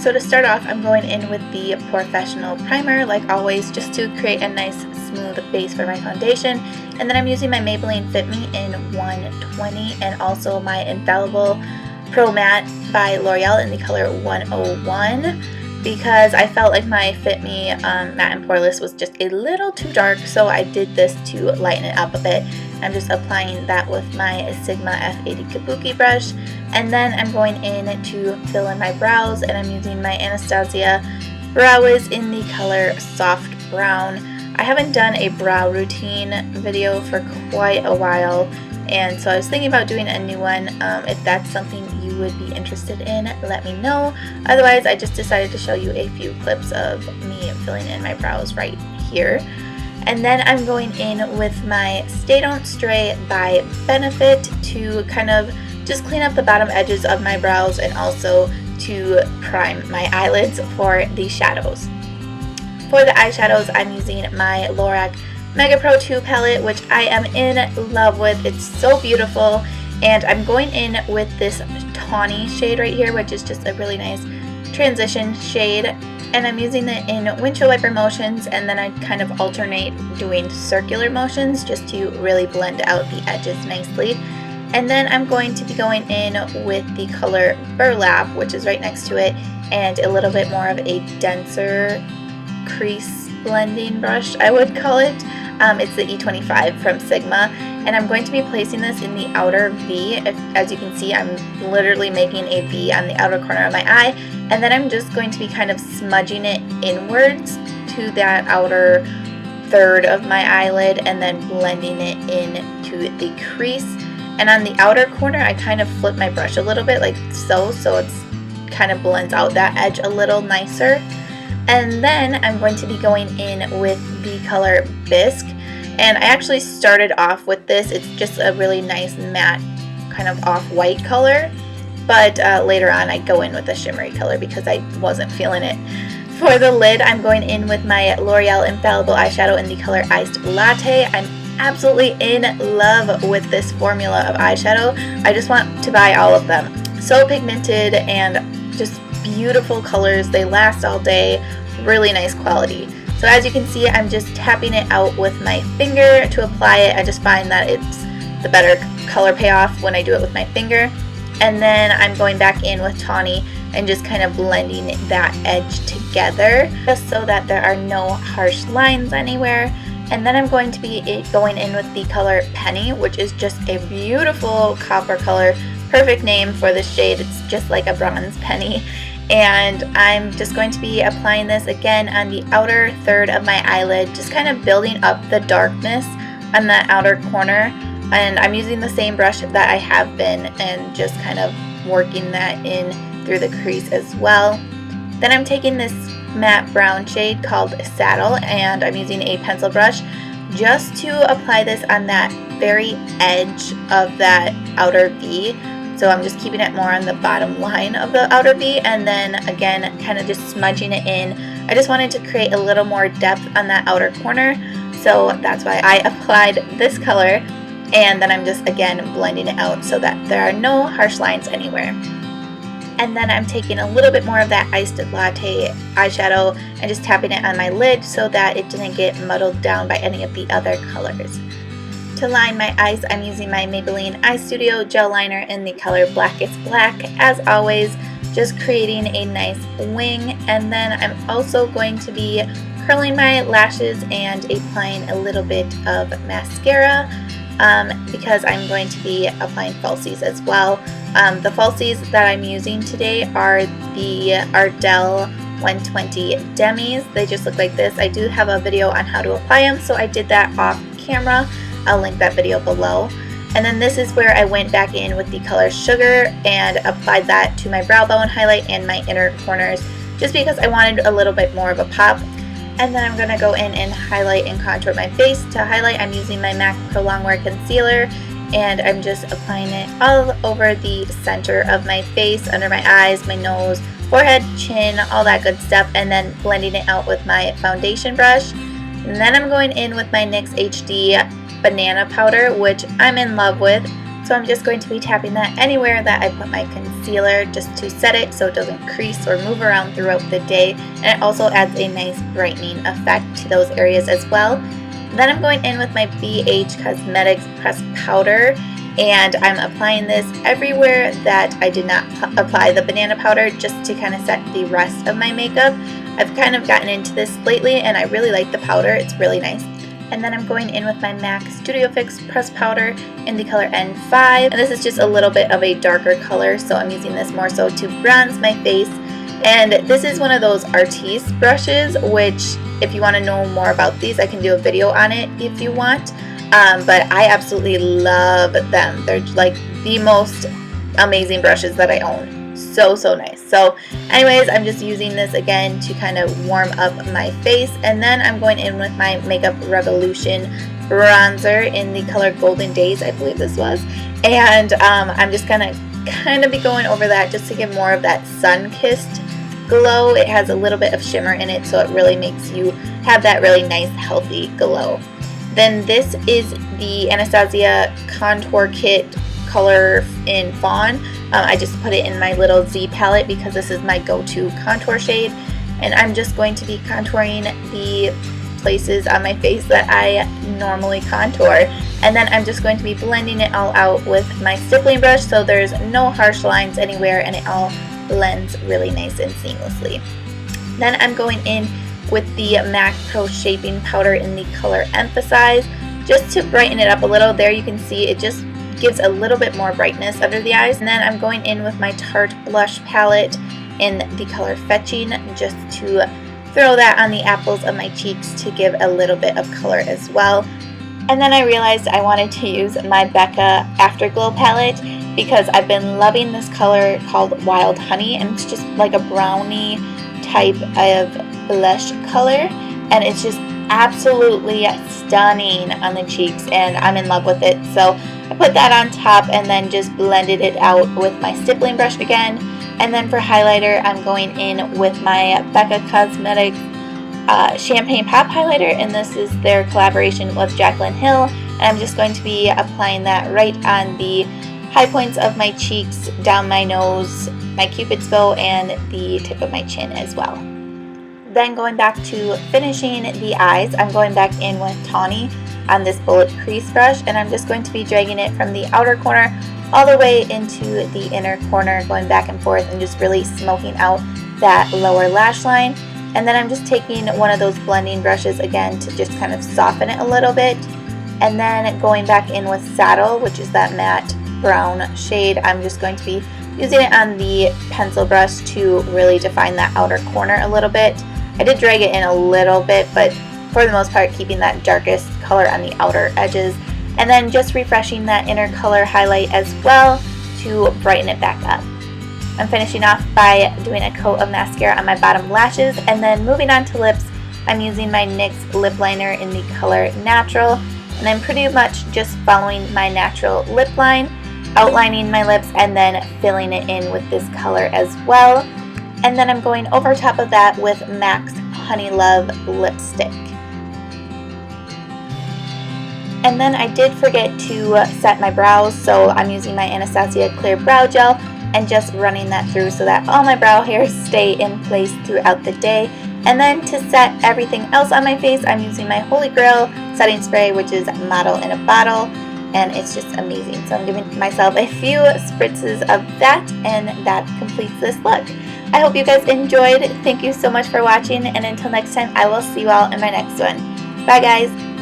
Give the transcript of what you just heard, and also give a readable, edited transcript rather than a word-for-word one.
So to start off, I'm going in with the Porefessional Primer, like always, just to create a nice smooth base for my foundation. And then I'm using my Maybelline Fit Me in 120 and also my Infallible Pro Matte by L'Oreal in the color 101 because I felt like my Fit Me Matte and Poreless was just a little too dark, so I did this to lighten it up a bit. I'm just applying that with my Sigma F80 Kabuki brush, and then I'm going in to fill in my brows, and I'm using my Anastasia Brow Wiz in the color Soft Brown. I haven't done a brow routine video for quite a while, and so I was thinking about doing a new one. If that's something you would be interested in, let me know. Otherwise, I just decided to show you a few clips of me filling in my brows right here. And then I'm going in with my Stay Don't Stray by Benefit to kind of just clean up the bottom edges of my brows and also to prime my eyelids for the shadows. For the eyeshadows, I'm using my Lorac Mega Pro 2 palette, which I am in love with. It's so beautiful, and I'm going in with this tawny shade right here, which is just a really nice transition shade. And I'm using it in windshield wiper motions, and then I kind of alternate doing circular motions just to really blend out the edges nicely. And then I'm going to be going in with the color Burlap, which is right next to it, and a little bit more of a denser crease blending brush, I would call it. It's the E25 from Sigma, and I'm going to be placing this in the outer V. As you can see, I'm literally making a V on the outer corner of my eye, and then I'm just going to be kind of smudging it inwards to that outer third of my eyelid and then blending it into the crease. And on the outer corner, I kind of flip my brush a little bit like so it's kind of blends out that edge a little nicer. And then I'm going to be going in with the color Bisque, and I actually started off with this. It's just a really nice matte kind of off-white color, but later on I go in with a shimmery color because I wasn't feeling it. For the lid, I'm going in with my L'Oreal Infallible eyeshadow in the color Iced Latte. I'm absolutely in love with this formula of eyeshadow. I just want to buy all of them. So pigmented and just beautiful colors. They last all day. Really nice quality. So as you can see, I'm just tapping it out with my finger to apply it. I just find that it's the better color payoff when I do it with my finger. And then I'm going back in with Tawny and just kind of blending that edge together just so that there are no harsh lines anywhere. And then I'm going to be going in with the color Penny, which is just a beautiful copper color. Perfect name for this shade. It's just like a bronze penny. And I'm just going to be applying this again on the outer third of my eyelid, just kind of building up the darkness on that outer corner. And I'm using the same brush that I have been and just kind of working that in through the crease as well. Then I'm taking this matte brown shade called Saddle, and I'm using a pencil brush just to apply this on that very edge of that outer V. So I'm just keeping it more on the bottom line of the outer V, and then again kind of just smudging it in. I just wanted to create a little more depth on that outer corner, so that's why I applied this color, and then I'm just again blending it out so that there are no harsh lines anywhere. And then I'm taking a little bit more of that Iced Latte eyeshadow and just tapping it on my lid so that it didn't get muddled down by any of the other colors. To line my eyes, I'm using my Maybelline Eyestudio gel liner in the color Blackest Black, as always, just creating a nice wing. And then I'm also going to be curling my lashes and applying a little bit of mascara because I'm going to be applying falsies as well. The falsies that I'm using today are the Ardell 120 demis. They just look like this. I do have a video on how to apply them, so I did that off camera. I'll link that video below. And then this is where I went back in with the color Sugar and applied that to my brow bone highlight and my inner corners just because I wanted a little bit more of a pop. And then I'm going to go in and highlight and contour my face. To highlight, I'm using my MAC Pro Longwear concealer, and I'm just applying it all over the center of my face, under my eyes, my nose, forehead, chin, all that good stuff, and then blending it out with my foundation brush. And then I'm going in with my NYX HD Banana Powder, which I'm in love with. So I'm just going to be tapping that anywhere that I put my concealer just to set it so it doesn't crease or move around throughout the day. And it also adds a nice brightening effect to those areas as well. Then I'm going in with my BH Cosmetics Pressed Powder, and I'm applying this everywhere that I did not apply the banana powder, just to kind of set the rest of my makeup. I've kind of gotten into this lately and I really like the powder, it's really nice. And then I'm going in with my MAC Studio Fix Pressed Powder in the color N5. And this is just a little bit of a darker color, so I'm using this more so to bronze my face. And this is one of those Artiste brushes, which if you want to know more about these, I can do a video on it if you want. But I absolutely love them. They're like the most amazing brushes that I own. So nice. So anyways, I'm just using this again to kind of warm up my face, and then I'm going in with my Makeup Revolution bronzer in the color Golden Days, I believe this was, and I'm just gonna kind of be going over that just to give more of that sun-kissed glow. It has a little bit of shimmer in it, so it really makes you have that really nice healthy glow. Then this is the Anastasia Contour Kit color in Fawn. I just put it in my little Z palette because this is my go-to contour shade, and I'm just going to be contouring the places on my face that I normally contour, and then I'm just going to be blending it all out with my stippling brush so there's no harsh lines anywhere and it all blends really nice and seamlessly. Then I'm going in with the MAC Pro Shaping Powder in the color Emphasize, just to brighten it up a little. There you can see it just gives a little bit more brightness under the eyes. And then I'm going in with my Tarte blush palette in the color Fetching, just to throw that on the apples of my cheeks to give a little bit of color as well. And then I realized I wanted to use my Becca Afterglow palette because I've been loving this color called Wild Honey, and it's just like a brownie type of blush color, and it's just absolutely stunning on the cheeks, and I'm in love with it. So I put that on top and then just blended it out with my stippling brush again. And then for highlighter, I'm going in with my Becca Cosmetics Champagne Pop Highlighter, and this is their collaboration with Jaclyn Hill. And I'm just going to be applying that right on the high points of my cheeks, down my nose, my cupid's bow, and the tip of my chin as well. Then going back to finishing the eyes, I'm going back in with Tawny on this bullet crease brush, and I'm just going to be dragging it from the outer corner all the way into the inner corner, going back and forth and just really smoking out that lower lash line. And then I'm just taking one of those blending brushes again to just kind of soften it a little bit, and then going back in with Saddle, which is that matte brown shade. I'm just going to be using it on the pencil brush to really define that outer corner a little bit. I did drag it in a little bit, but for the most part keeping that darkest color on the outer edges, and then just refreshing that inner color highlight as well to brighten it back up. I'm finishing off by doing a coat of mascara on my bottom lashes, and then moving on to lips, I'm using my NYX lip liner in the color Natural, and I'm pretty much just following my natural lip line, outlining my lips, and then filling it in with this color as well. And then I'm going over top of that with MAC's Honey Love lipstick. And then I did forget to set my brows, so I'm using my Anastasia Clear Brow Gel and just running that through so that all my brow hairs stay in place throughout the day. And then to set everything else on my face, I'm using my Holy Grail setting spray, which is Model in a Bottle, and it's just amazing. So I'm giving myself a few spritzes of that, and that completes this look. I hope you guys enjoyed. Thank you so much for watching, and until next time, I will see you all in my next one. Bye guys!